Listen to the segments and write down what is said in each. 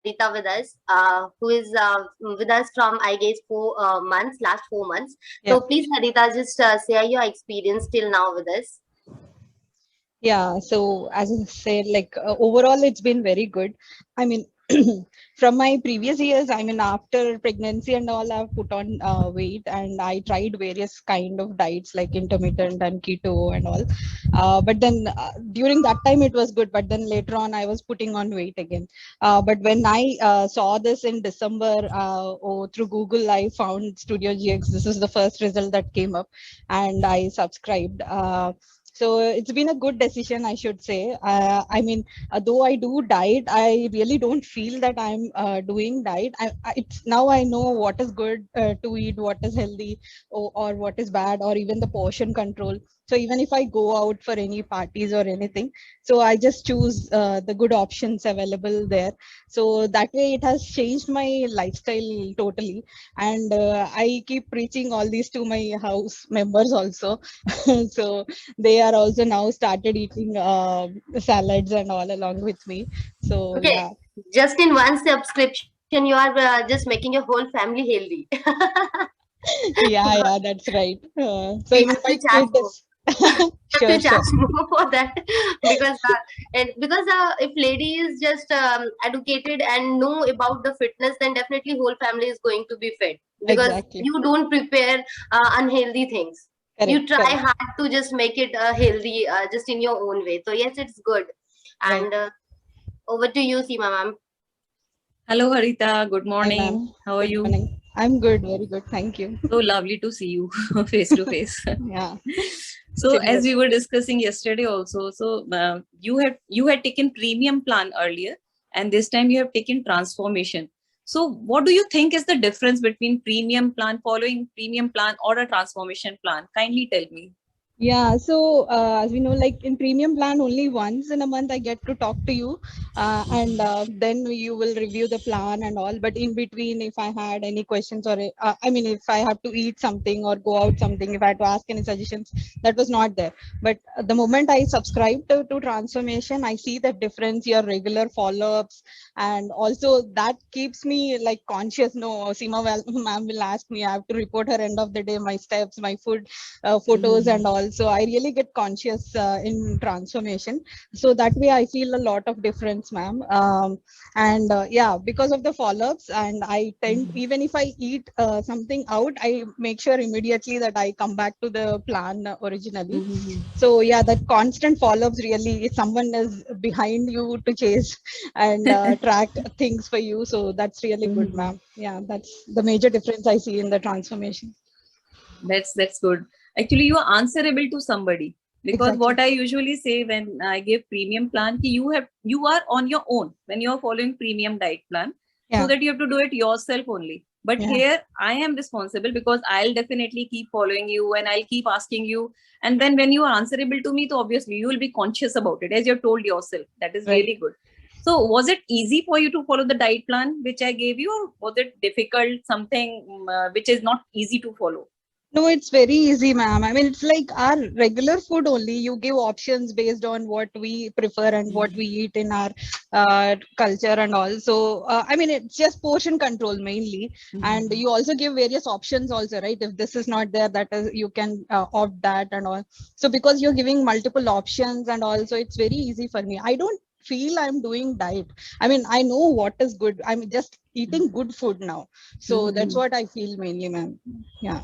Haritha with us, who is with us from, I guess, 4 months, last 4 months. Yeah. So please, Haritha, just share your experience till now with us. Yeah. So as I said, like overall, it's been very good. I mean, from my previous years, I mean, after pregnancy and all, I've put on weight and I tried various kind of diets like intermittent and keto and all. But then during that time, it was good. But then later on, I was putting on weight again. But when I saw this in December, through Google, I found StudioGX. This is the first result that came up, and I subscribed. So it's been a good decision, I should say. I mean, though I do diet, I really don't feel that I'm doing diet. It's now I know what is good to eat, what is healthy, or what is bad, or even the portion control. So even if I go out for any parties or anything, so I just choose the good options available there. So that way, it has changed my lifestyle totally. And I keep preaching all these to my house members also. So they are also now started eating salads and all along with me. So Okay, yeah. just in one subscription, you are just making your whole family healthy. Yeah, that's right. So We even have to my charge kid more. is Have to sure, sure. charge more for that because if lady is just educated and know about the fitness, then definitely whole family is going to be fit because Exactly. you don't prepare unhealthy things. You Correct, try correct. hard to just make it healthy, just in your own way. So yes, it's good. Right. And over to you, Seema ma'am. Hello, Haritha. Good Hi, ma'am. morning. How are Good you? morning. I'm good, very good. Thank you. So lovely to see you face to face. Yeah, So similar. as we were discussing yesterday also, so you had taken premium plan earlier, and this time you have taken transformation. So what do you think is the difference between premium plan, following premium plan, or a transformation plan? Kindly tell me. Yeah, so as we know, like in premium plan, only once in a month I get to talk to you, and then you will review the plan and all. But in between, if I had any questions or I mean, if I have to eat something or go out something, if I had to ask any suggestions, that was not there. But the moment I subscribe to transformation, I see the difference, your regular follow-ups, and also that keeps me like conscious. No, Seema ma'am will ask me, I have to report her end of the day, my steps, my food photos and Mhm. all. So I really get conscious in transformation. So that way I feel a lot of difference, ma'am. And yeah, because of the follow-ups, and I tend, Mhm. even if I eat something out, I make sure immediately that I come back to the plan originally. Mhm. So yeah, that constant follow-ups really, if someone is behind you to chase and track things for you, so that's really good, Mhm. ma'am. Yeah, that's the major difference I see in the transformation. That's good. Actually, you are answerable to somebody, because Exactly. what I usually say when I give premium plan, you are on your own when you are following premium diet plan, so Yeah, that you have to do it yourself only. But yeah. here I am responsible, because I'll definitely keep following you and I'll keep asking you. And then when you are answerable to me, so obviously you will be conscious about it, as you have told yourself. That is Right. really good. So was it easy for you to follow the diet plan which I gave you, or was it difficult, something which is not easy to follow? No, it's very easy, ma'am. I mean, it's like our regular food only. You give options based on what we prefer and what we eat in our culture and all. So, I mean, it's just portion control mainly. And Mhm. you also give various options also, right? If this is not there, that is, you can opt that and all. So, because you're giving multiple options and also, it's very easy for me. I don't feel I'm doing diet. I mean, I know what is good. I'm just eating good food now. So that's Mhm. what I feel mainly, ma'am. Yeah.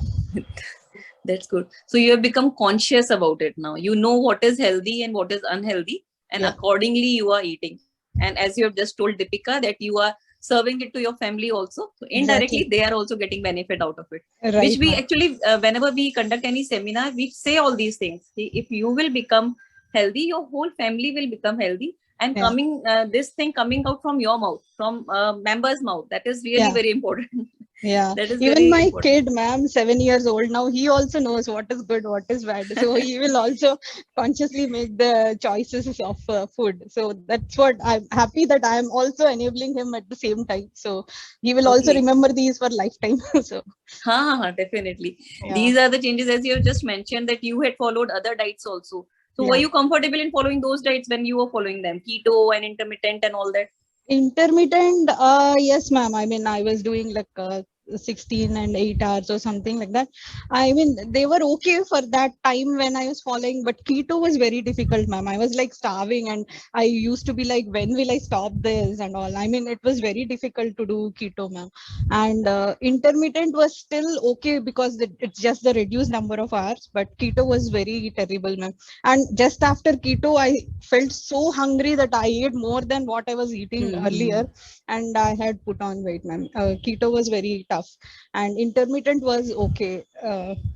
That's good. So you have become conscious about it now. You know what is healthy and what is unhealthy, and Yeah, accordingly you are eating. And as you have just told Deepika that you are serving it to your family also, so indirectly exactly. they are also getting benefit out of it. Which Right, we ma'am. actually, whenever we conduct any seminar, we say all these things. If you will become healthy, your whole family will become healthy. And Yeah, coming, this thing coming out from your mouth, from member's mouth, that is really yeah, very important. yeah. That is Even very my important. kid, ma'am, 7 years old now, he also knows what is good, what is bad. So he will also consciously make the choices of food. So that's what I'm happy that I am also enabling him at the same time. So he will also Okay. remember these for lifetime. So Definitely. yeah, These are the changes, as you have just mentioned, that you had followed other diets also. So were yeah. you comfortable in following those diets when you were following them? Keto and intermittent and all that? Intermittent, yes, ma'am. I mean, I was doing like 16 and 8 hours or something like that. I mean, they were okay for that time when I was following, but keto was very difficult, ma'am. I was like starving, and I used to be like, when will I stop this and all? I mean, it was very difficult to do keto, ma'am. And intermittent was still okay because it's just the reduced number of hours, but keto was very terrible, ma'am. And just after keto, I felt so hungry that I ate more than what I was eating Mm-hmm. earlier, and I had put on weight, ma'am. Keto was very tough, and intermittent was okay.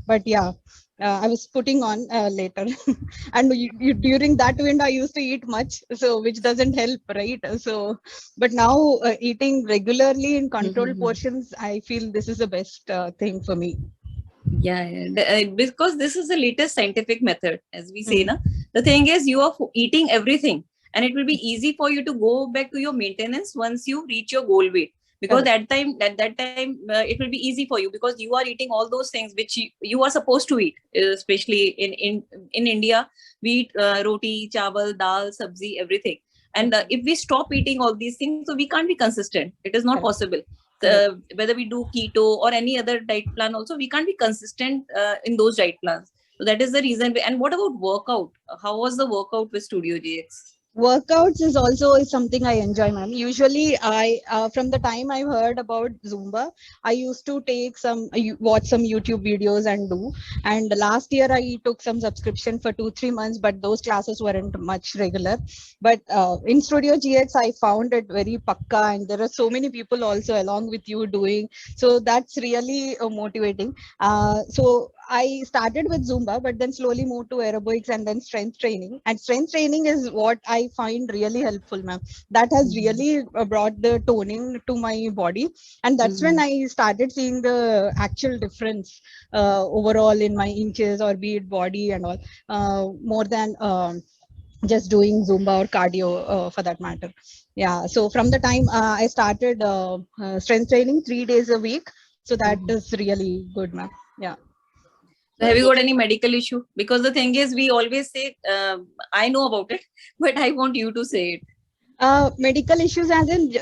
But yeah, I was putting on later, and during that window, I used to eat much, so which doesn't help, right? So, but now eating regularly in controlled Mm-hmm. portions, I feel this is the best thing for me. Yeah, yeah. Because this is the latest scientific method, as we say, Mm. na. The thing is, you are eating everything, and it will be easy for you to go back to your maintenance once you reach your goal weight. Because Correct. at that time, it will be easy for you because you are eating all those things which you are supposed to eat. Especially in India, we eat roti, chawal, dal, sabzi, everything. And Okay. if we stop eating all these things, so we can't be consistent. It is not Correct. possible. Correct. Whether we do keto or any other diet plan also, we can't be consistent in those diet plans. So that is the reason. And what about workout? How was the workout with Studio GX? Workouts is also something I enjoy, ma'am. Usually, I from the time I heard about Zumba, I used to take watch some YouTube videos and do. And last year, I took some subscription for 2 3 months, but those classes weren't much regular. But in Studio GX, I found it very pakka, and there are so many people also along with you doing. So that's really motivating. So I started with Zumba, but then slowly moved to aerobics and then strength training. And strength training is what I find really helpful, ma'am. That has Mm-hmm. really brought the toning to my body, and that's when Mm-hmm. I started seeing the actual difference overall in my inches or be it body and all, more than just doing Zumba or cardio for that matter. Yeah. So from the time I started strength training 3 days a week, so that Mm-hmm. is really good, ma'am. Yeah. So have you Okay. got any medical issue? Because the thing is, we always say, I know about it, but I want you to say it. Medical issues as in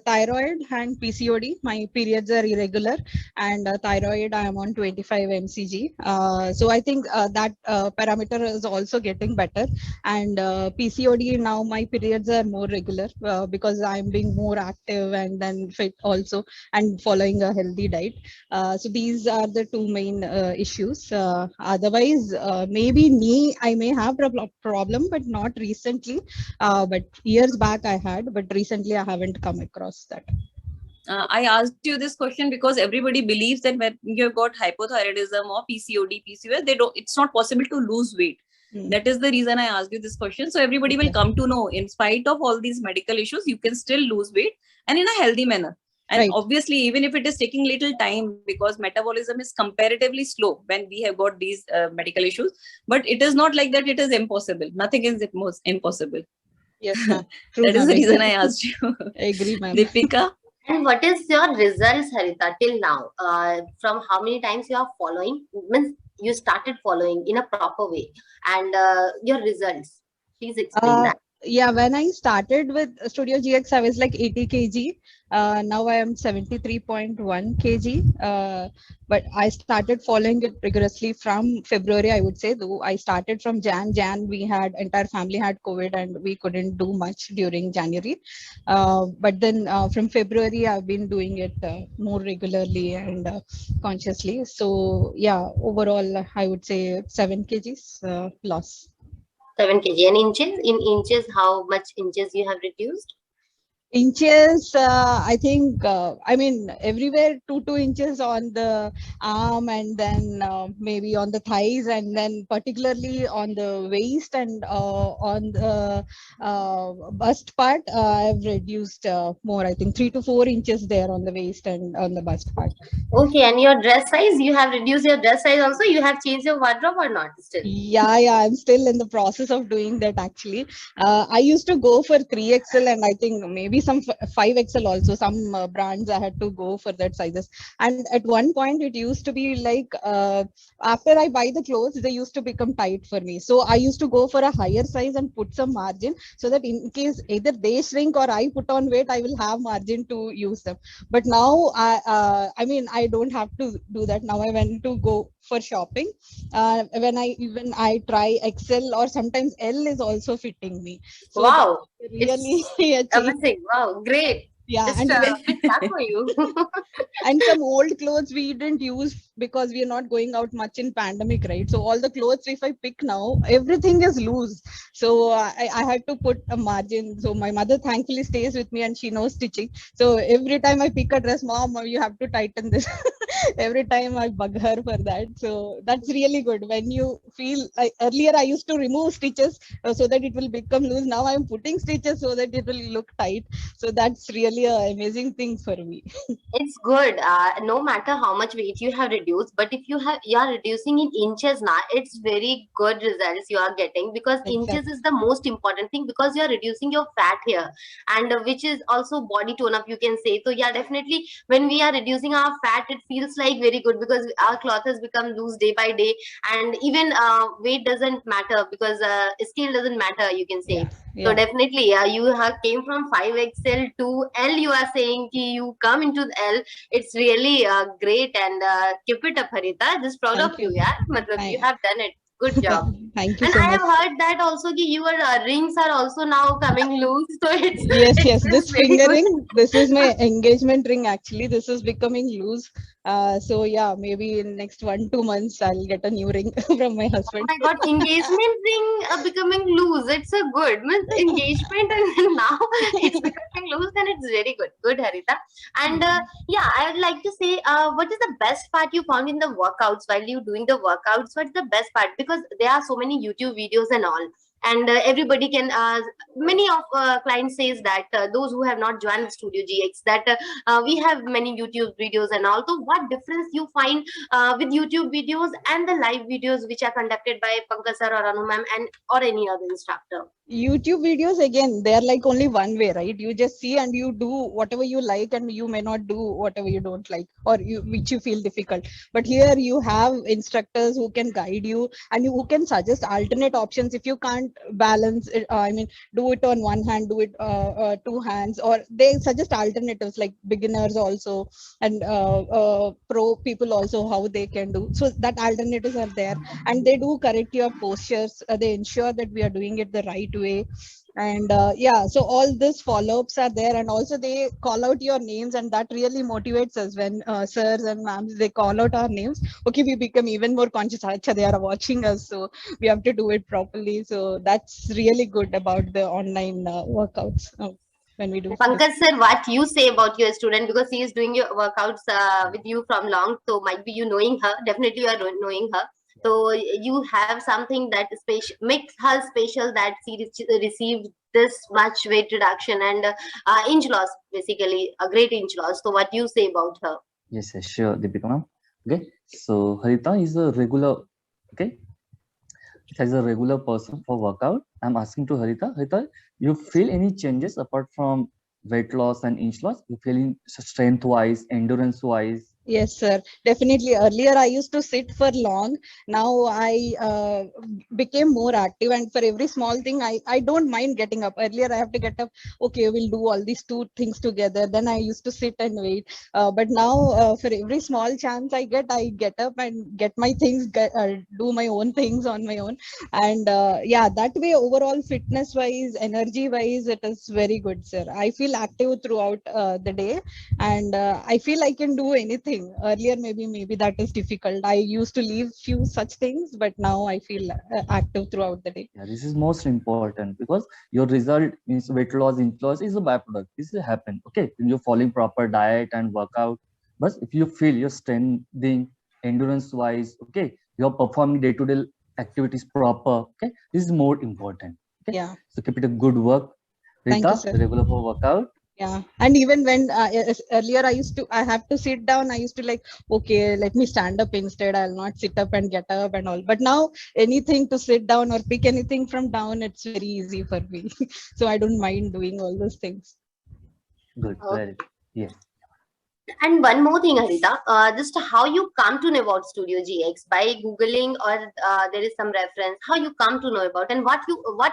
thyroid and PCOD. My periods are irregular, and thyroid I am on 25 mcg. So I think that parameter is also getting better. And PCOD now my periods are more regular because I'm being more active and then fit also and following a healthy diet. So these are the two main issues. Otherwise, maybe knee I may have problem, but not recently, but years back I had, but recently I haven't come across that. I asked you this question because everybody believes that when you've got hypothyroidism or PCOD, PCOS, they don't. It's not possible to lose weight. Mm. That is the reason I asked you this question. So everybody will Okay. come to know, in spite of all these medical issues, you can still lose weight and in a healthy manner. And Right. obviously, even if it is taking little time because metabolism is comparatively slow when we have got these medical issues, but it is not like that. It is impossible. Nothing is impossible. Yes, ma'am. True, That is ma'am. the reason I Agree. asked you, Agree, ma'am. Deepika. And what is your results, Haritha, till now? From how many times you are following? Means you started following in a proper way, and your results. Please explain Uh, that. yeah, when I started with Studio GX, I was like 80 kg. Now I am 73.1 kg. But I started following it rigorously from February, I would say. Though I started from Jan, we had entire family had COVID and we couldn't do much during January. But then from February, I've been doing it more regularly and consciously. So yeah, overall, I would say 7 kgs loss. 7 kg and inches. In inches, how much inches you have reduced? Inches, I think, I mean, everywhere 2 2 inches on the arm, and then maybe on the thighs, and then particularly on the waist and on the bust part, I've reduced more. I think 3 to 4 inches there on the waist and on the bust part. Okay, and your dress size, you have reduced your dress size also. You have changed your wardrobe or not still? Yeah, I'm still in the process of doing that actually. I used to go for 3XL, and I think maybe maybe some 5XL also, some brands I had to go for that sizes. And at one point it used to be like, after I buy the clothes, they used to become tight for me. So I used to go for a higher size and put some margin, so that in case either they shrink or I put on weight, I will have margin to use them. But now I mean, I don't have to do that now. I went to go for shopping, when I try XL, or sometimes L is also fitting me. So that's Wow, really it's a change. amazing. Wow, great. Yeah, Just and even big clap for you. and some old clothes we didn't use because we are not going out much in pandemic, right? So all the clothes if I pick now, everything is loose. So I had to put a margin. So my mother thankfully stays with me and she knows stitching. So every time I pick a dress, mom, you have to tighten this. Every time I bug her for that. So that's really good. When you feel like, earlier I used to remove stitches so that it will become loose. Now I'm putting stitches so that it will look tight. So that's really an amazing thing for me. It's good. No matter how much weight you have reduced, but if you are reducing in inches now, it's very good results you are getting, because inches Exactly. is the most important thing, because you are reducing your fat here, and which is also body tone up, you can say. So yeah, definitely when we are reducing our fat, it feels like very good, because our cloth has become loose day by day, and even weight doesn't matter, because scale doesn't matter, you can Yeah. say. So Yeah. definitely, you have came from 5XL to L. You are saying ki you come into the L. It's really great, and keep it up, Haritha. Just proud of Thank you, you. yeah. Matlab, you Thank, have done it. Good job. thank you And so I much. have heard that also ki your rings are also now coming loose. So Yes, it yes. feels This very finger good. ring, this is my engagement ring actually. This is becoming loose. So yeah, maybe in next 1-2 months I'll get a new ring from my Oh husband. my God, engagement ring becoming loose. It's a good means engagement, and then now it's becoming loose. Then it's very good. Good, Harita. And yeah, I would like to say, what is the best part you found in the workouts while you doing the workouts? What's the best part? Because there are so many YouTube videos and all, and everybody can. Many of clients says that those who have not joined Studio GX, that we have many YouTube videos and all. So what difference you find with YouTube videos and the live videos which are conducted by Pankaj sir or Anu ma'am and or any other instructor? YouTube videos again, they're like only one way, right? You just see and you do whatever you like, and you may not do whatever you don't like, or which you feel difficult. But here you have instructors who can guide you, and who can suggest alternate options if you can't balance it. I mean, do it on one hand, do it two hands, or they suggest alternatives like beginners also, and pro people also, how they can do. So that alternatives are there, and they do correct your postures. They ensure that we are doing it the right way. And yeah, so all this follow-ups are there, and also they call out your names, and that really motivates us when sirs and ma'ams, they call out our names. Okay, we become even more conscious. Acha, they are watching us, so we have to do it properly. So that's really good about the online workouts, when we do this. Pankaj sir, what you say about your student, because he is doing your workouts with you from long, so might be you knowing her. Definitely, you are knowing her. So you have something that special makes her special, that she received this much weight reduction and inch loss, basically a great inch loss. So what you say about her? Yes, yes, sure, Deepika ma'am. Okay, so Haritha is a regular, okay, as a regular person for workout. I'm asking to Haritha, Haritha, you feel any changes apart from weight loss and inch loss? You feeling strength wise, endurance wise? Yes, sir. Definitely. Earlier, I used to sit for long. Now I became more active, and for every small thing, I don't mind getting up. Earlier, I have to get up. Okay, we'll do all these two things together. Then I used to sit and wait. But now, for every small chance I get up and get my things, do my own things on my own. And yeah, that way, overall fitness wise, energy wise, it is very good, sir. I feel active throughout the day, and I feel I can do anything. Earlier, maybe that is difficult. I used to leave few such things, but now I feel active throughout the day. Yeah, this is most important because your result is weight loss, inch loss is a byproduct. This will happen, okay, when you're following proper diet and workout. But if you feel you're strengthening endurance wise, okay, you're performing day-to-day activities proper, okay, this is more important. Okay, Yeah, so keep it a good work. thank you, Rita, sir. regular for workout. Yeah, and even when earlier I have to sit down, I used to like, okay, let me stand up instead. I'll not sit up and get up and all. But now anything to sit down or pick anything from down, it's very easy for me. So I don't mind doing all those things. Good. Okay. Very. Yes. And one more thing, Haritha, just how you come to know about Studio GX, by googling, or there is some reference. How you come to know about, and what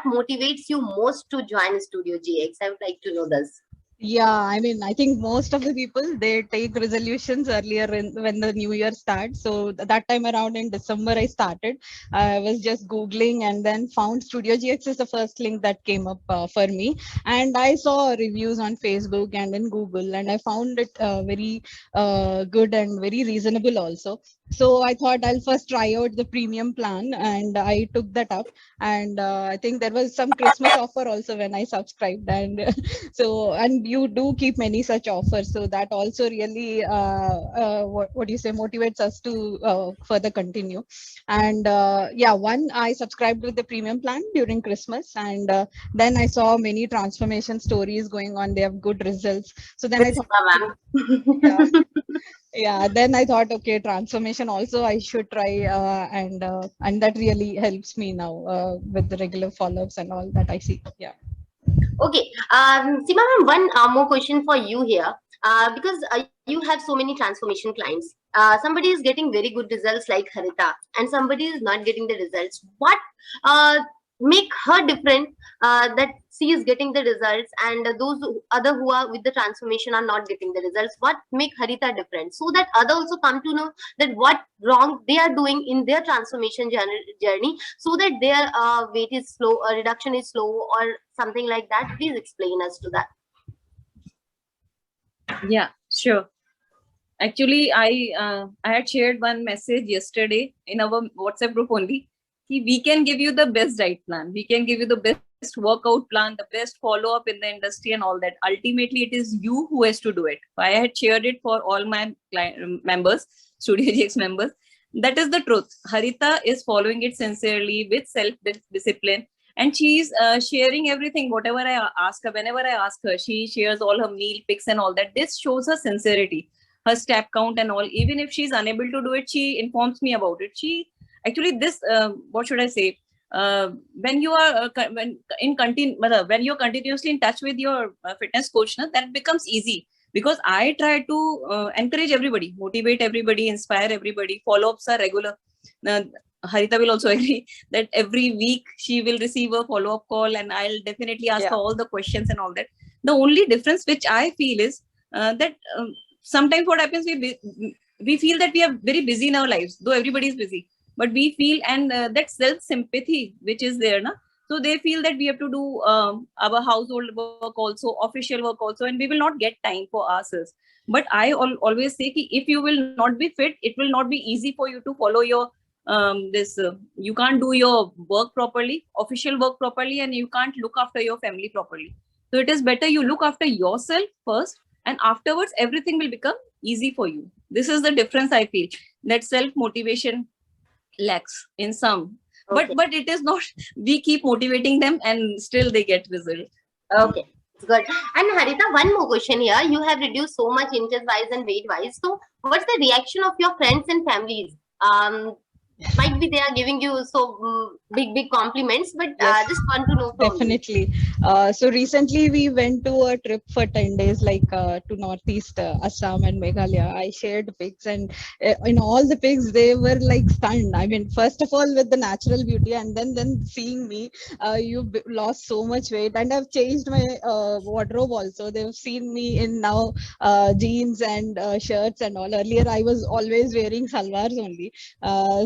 motivates you most to join Studio GX? I would like to know this. Yeah, I mean, I think most of the people they take resolutions earlier when the new year starts. So that time around in December, I started. I was just Googling and then found Studio GX is the first link that came up for me. And I saw reviews on Facebook and in Google, and I found it very good and very reasonable also. So I thought I'll first try out the premium plan, and I took that up. And I think there was some Christmas offer also when I subscribed, and so and you do keep many such offers, so that also really what do you say motivates us to further continue. And yeah, one, I subscribed with the premium plan during Christmas, and then I saw many transformation stories going on. They have good results, so then With I thought, Siva okay, yeah, ma'am. yeah, then I thought, okay, transformation also I should try, and that really helps me now with the regular follow-ups and all that I see. Yeah. Okay, Seema ma'am, one more question for you here. Because you have so many transformation clients. Somebody is getting very good results like Haritha, and somebody is not getting the results. What uh, make her different, that she is getting the results, and those other who are with the transformation are not getting the results? What make Haritha different, so that other also come to know that what wrong they are doing in their transformation journey, so that their weight is slow, reduction is slow, or something like that? Please explain us to that. Yeah, sure. Actually, I had shared one message yesterday in our WhatsApp group only. We can give you the best diet plan, we can give you the best workout plan, the best follow up in the industry and all that. Ultimately, it is you who has to do it. I had shared it for all my members, Studio GX members. That is the truth. Haritha is following it sincerely with self discipline, and she's sharing everything, whatever I ask her. Whenever I ask her, she shares all her meal pics and all that. This shows her sincerity, her step count and all. Even if she's unable to do it, she informs me about it. She actually, this what should I say, when you are when you're continuously in touch with your fitness coach, na, that becomes easy, because I try to encourage everybody, motivate everybody, inspire everybody. Follow-ups are regular. uh, Haritha will also agree that every week she will receive a follow-up call, and I'll definitely ask her all the questions and all that. The only difference which I feel is that sometimes what happens, we feel that we are very busy in our lives, though everybody is busy, but we feel, and that self sympathy which is there, na, so they feel that we have to do our household work also, official work also, and we will not get time for ourselves. But I always say ki if you will not be fit, it will not be easy for you to follow your this you can't do your work properly, official work properly, and you can't look after your family properly. So it is better you look after yourself first, and afterwards everything will become easy for you. This is the difference I feel, that self motivation lacks in some. Okay. But it is not, we keep motivating them and still they get result. Okay, good. And Haritha, one more question here. You have reduced so much interest wise and weight wise. So, what's the reaction of your friends and families? Might be they are giving you so big compliments, but Yes, just want to know from you. definitely. So recently we went to a trip for 10 days, like to Northeast Assam and Meghalaya. I shared pics, and in all the pics, they were like stunned. I mean, first of all, with the natural beauty, and then seeing me, lost so much weight, and I've changed my wardrobe also. They've seen me in now jeans and shirts and all. Earlier, I was always wearing salwars only.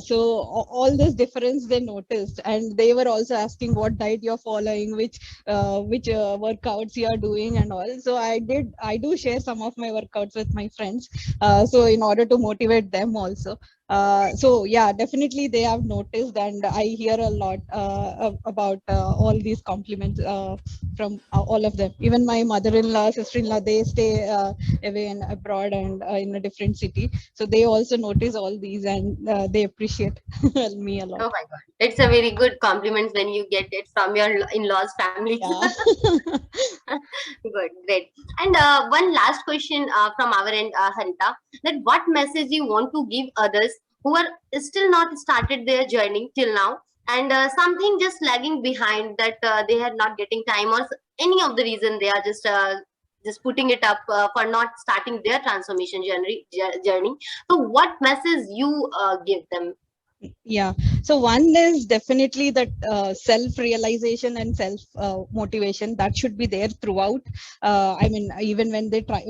So all this difference they noticed, and they were also asking what diet you're following, which workouts you are doing and all. So I do share some of my workouts with my friends, so in order to motivate them also. So yeah, definitely they have noticed, and I hear a lot about all these compliments from all of them. Even my mother-in-law, sister-in-law, they stay away and abroad and in a different city, so they also notice all these, and they appreciate me a lot. Oh my God, it's a very good compliment when you get it from your in-laws' families. Yeah. Good, great. And one last question from our end, Harita, that what message you want to give others who are still not started their journey till now, and something just lagging behind, that they are not getting time, or any of the reason they are just just putting it up for not starting their transformation journey. So what message you give them? Yeah. So one is definitely that self-realization and self-motivation that should be there throughout. I mean, even when they try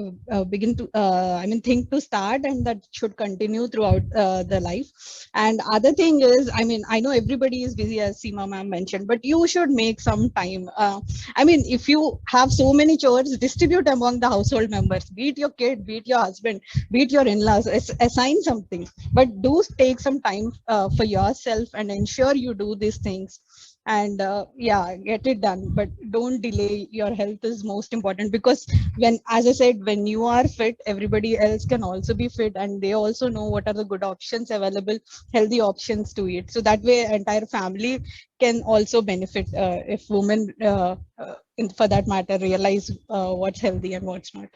begin to, I mean, think to start, and that should continue throughout the life. And other thing is, I mean, I know everybody is busy, as Seema ma'am mentioned, but you should make some time. I mean, if you have so many chores, distribute among the household members. Be it your kid, be it your husband, be it your in-laws. Assign something, but do take some time for yourself and ensure you do these things, and yeah, get it done, but don't delay. Your health is most important, because when, as I said, when you are fit, everybody else can also be fit, and they also know what are the good options available, healthy options to eat. So that way entire family can also benefit, if women for that matter realize what's healthy and what's not.